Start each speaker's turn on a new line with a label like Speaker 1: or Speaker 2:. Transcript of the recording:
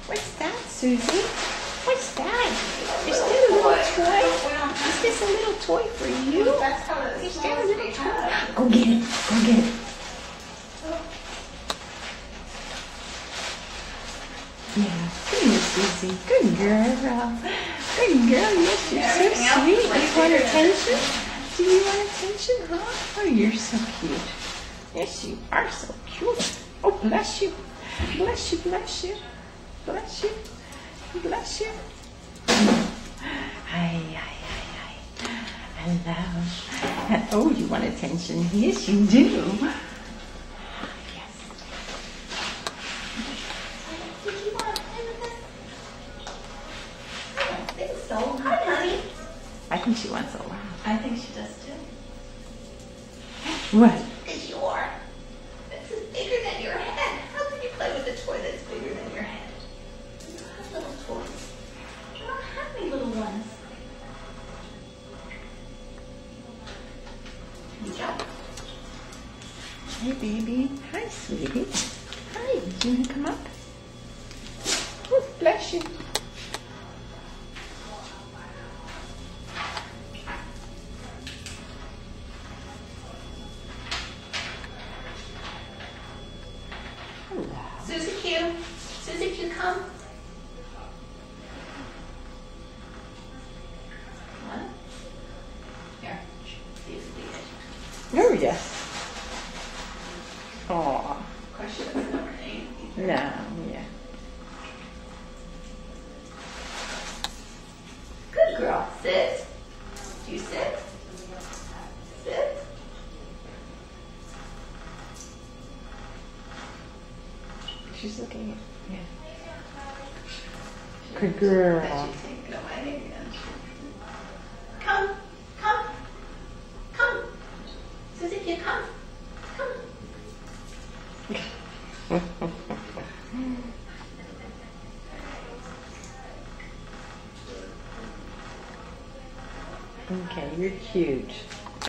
Speaker 1: What's that, Susie? What's that? Is that a little toy? Is this a little toy for you? Is that a little toy? Go get it. Go get it. Yeah. Good girl, Susie. Good girl. Good girl. Yes, you're so sweet. Do you want attention? Do you want attention, huh? Oh, you're so cute. Yes, you are so cute. Oh, bless you. Bless you, bless you. Bless you. Bless you. Hi, hi, hi, hi. Hello. Oh, you want attention? Yes, you do. Yes.
Speaker 2: Did you want to play with us? I don't think so. Hi, honey.
Speaker 1: I think she wants a lot.
Speaker 2: I think she does too.
Speaker 1: What?
Speaker 2: It's your. This is bigger than your head. How can you play with a toy that's bigger than your head? You don't have little toys. You don't have any little ones. Good job.
Speaker 1: Hey, baby. Hi, sweetie. Hi. Do you want to come up? Oh, bless you. Hello.
Speaker 2: Susie Q. Susie Q, come. What? Here. See if the
Speaker 1: Oh, yes. Aw.
Speaker 2: Of course, she doesn't know her name either.
Speaker 1: No, yeah.
Speaker 2: Good girl. Sit. Do you sit? Sit.
Speaker 1: She's looking at yeah. Good girl.
Speaker 2: Bet she's taking it away again. Come. Come. Come. Susie, Q, come. Come.
Speaker 1: Okay, you're cute.